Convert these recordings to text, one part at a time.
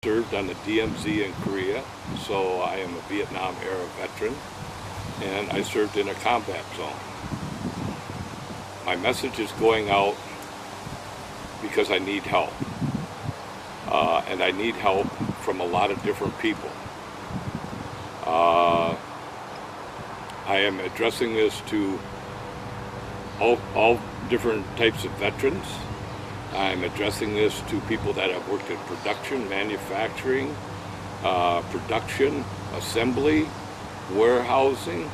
Served on the DMZ in Korea, so I am a Vietnam era veteran, and I served in a combat zone. My message is going out because I need help, and I need help from a lot of different people. I am addressing this to all different types of veterans. I'm addressing this to people that have worked in production, manufacturing, production, assembly, warehousing.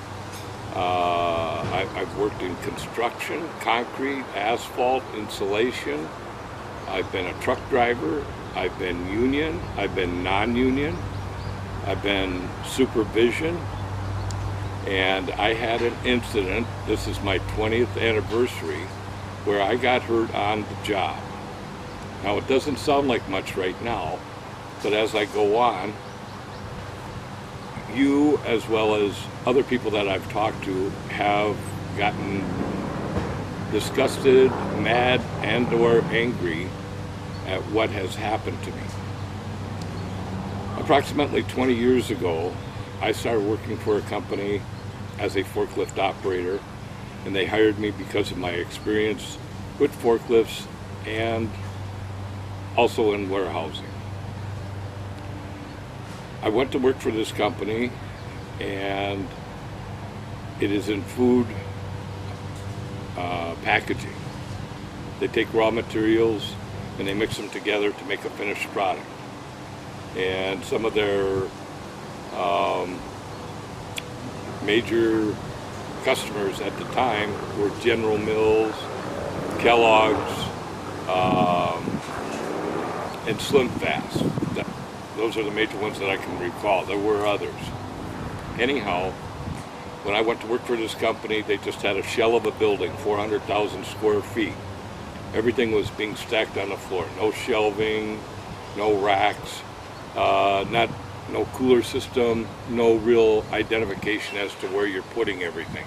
I've worked in construction, concrete, asphalt, insulation. I've been a truck driver. I've been union. I've been non-union. I've been supervision. And I had an incident, this is my 20th anniversary, where I got hurt on the job. Now, it doesn't sound like much right now, but as I go on, you, as well as other people that I've talked to, have gotten disgusted, mad, and or angry at what has happened to me. Approximately 20 years ago, I started working for a company as a forklift operator, and they hired me because of my experience with forklifts and also in warehousing. I went to work for this company, and it is in food packaging. They take raw materials and they mix them together to make a finished product. And some of their major customers at the time were General Mills, Kellogg's, and Slim Fast. Those are the major ones that I can recall. There were others. Anyhow, when I went to work for this company, they just had a shell of a building, 400,000 square feet. Everything was being stacked on the floor. No shelving, no racks, no cooler system, no real identification as to where you're putting everything.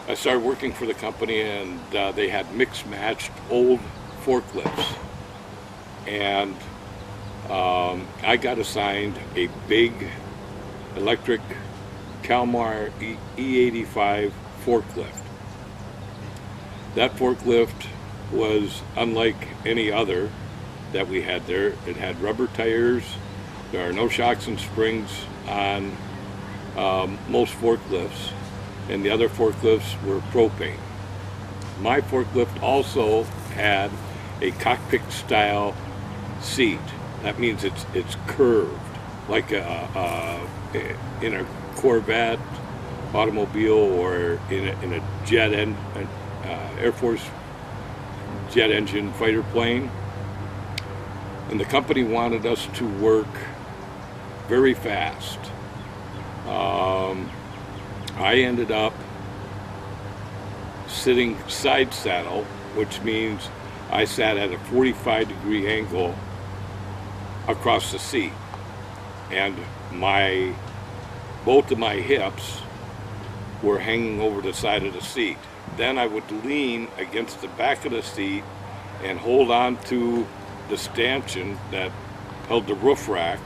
I started working for the company, and they had mixed-matched old forklifts. And I got assigned a big electric Kalmar E85 forklift. That forklift was unlike any other that we had there. It had rubber tires. There are no shocks and springs on most forklifts, and the other forklifts were propane. My forklift also had a cockpit style seat. That means it's curved, like in a Corvette automobile or in a jet Air Force jet engine fighter plane. And the company wanted us to work very fast. I ended up sitting side saddle, which means I sat at a 45-degree angle across the seat, and both of my hips were hanging over the side of the seat. Then I would lean against the back of the seat and hold on to the stanchion that held the roof rack,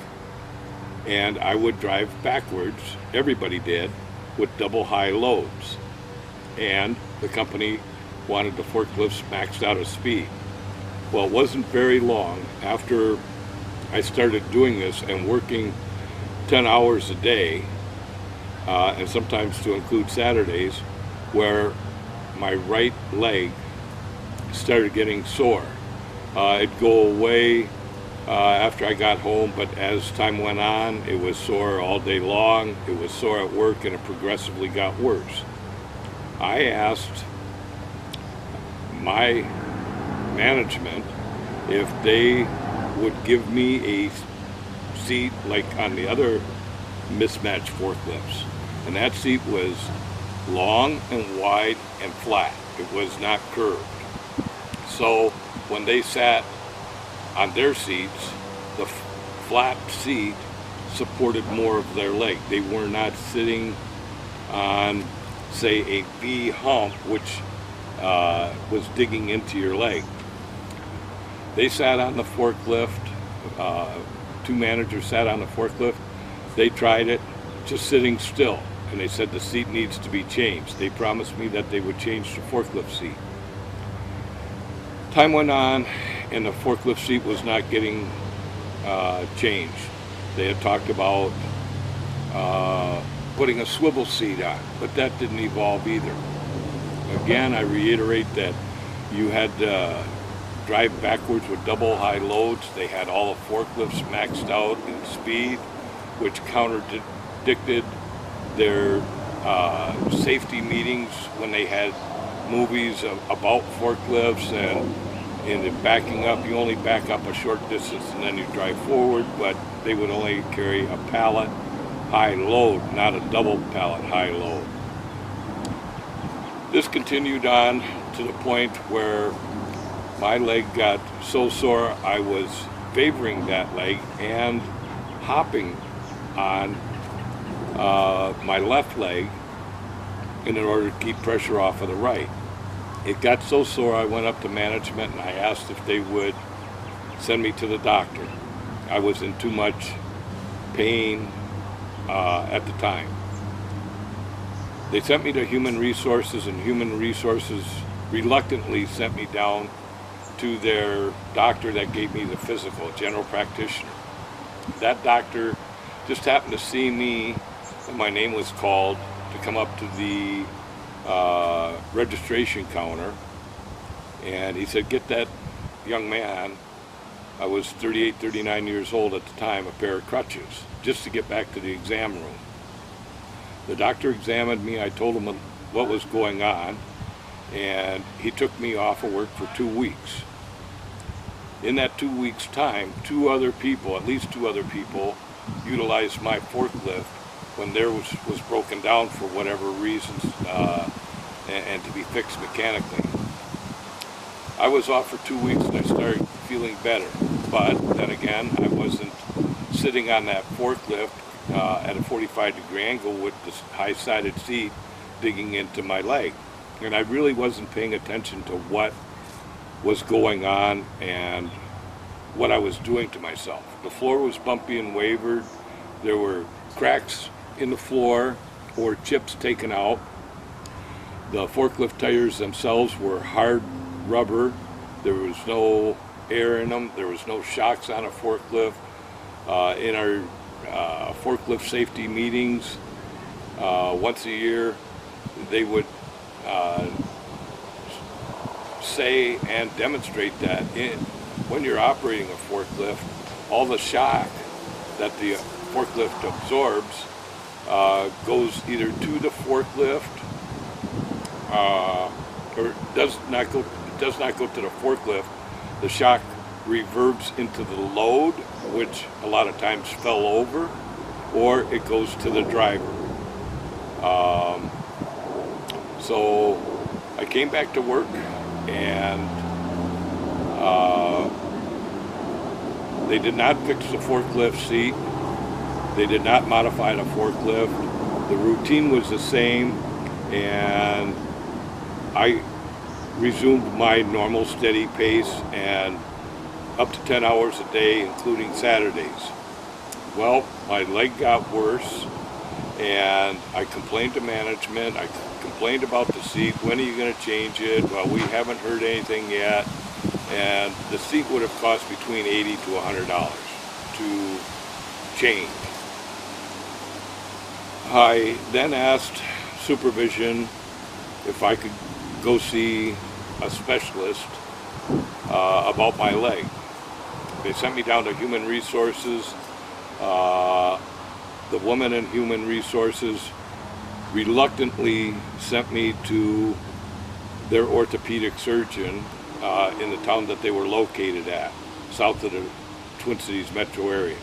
and I would drive backwards, everybody did, with double high loads. And the company wanted the forklifts maxed out of speed. Well, it wasn't very long after I started doing this and working 10 hours a day, and sometimes to include Saturdays, where my right leg started getting sore. It'd go away after I got home, but as time went on, it was sore all day long. It was sore at work, and it progressively got worse. I asked my management if they would give me a seat like on the other mismatched forklifts. And that seat was long and wide and flat. It was not curved. So when they sat on their seats, the flat seat supported more of their leg. They were not sitting on, say, a V hump, which was digging into your leg. They sat on the forklift two managers sat on the forklift. They tried it just sitting still, and they said the seat needs to be changed. They promised me that they would change the forklift seat. Time went on, and the forklift seat was not getting changed. They had talked about putting a swivel seat on, but that didn't evolve either. Again, I reiterate that you had to drive backwards with double high loads. They had all the forklifts maxed out in speed, which contradicted their safety meetings when they had movies about forklifts, and in backing up, you only back up a short distance and then you drive forward, but they would only carry a pallet high load, not a double pallet high load. This continued on to the point where my leg got so sore I was favoring that leg and hopping on my left leg in order to keep pressure off of the right. It got so sore I went up to management and I asked if they would send me to the doctor. I was in too much pain at the time. They sent me to Human Resources, and Human Resources reluctantly sent me down to their doctor that gave me the physical, general practitioner. That doctor just happened to see me, and my name was called, to come up to the registration counter, and he said, get that young man, I was 38, 39 years old at the time, a pair of crutches, just to get back to the exam room. The doctor examined me, I told him what was going on, and he took me off of work for 2 weeks. In that 2 weeks' time, at least two other people, utilized my forklift when theirs was broken down for whatever reasons and to be fixed mechanically. I was off for 2 weeks and I started feeling better, but then again, I wasn't sitting on that forklift at a 45-degree angle with this high-sided seat digging into my leg. And I really wasn't paying attention to what was going on and what I was doing to myself. The floor was bumpy and wavered. There were cracks in the floor or chips taken out. The forklift tires themselves were hard rubber. There was no air in them. There was no shocks on a forklift. In our forklift safety meetings, once a year, they would say and demonstrate that when you're operating a forklift, all the shock that the forklift absorbs goes either to the forklift or does not go to the forklift. The shock reverbs into the load, which a lot of times fell over, or it goes to the driver. So I came back to work, and they did not fix the forklift seat. They did not modify the forklift. The routine was the same, and I resumed my normal steady pace and up to 10 hours a day, including Saturdays. Well, my leg got worse, and I complained to management. I complained about the seat. When are you going to change it? Well, we haven't heard anything yet. And the seat would have cost between $80 to $100 to change. I then asked supervision if I could go see a specialist about my leg. They sent me down to Human Resources. The woman in Human Resources reluctantly sent me to their orthopedic surgeon in the town that they were located at, south of the Twin Cities metro area.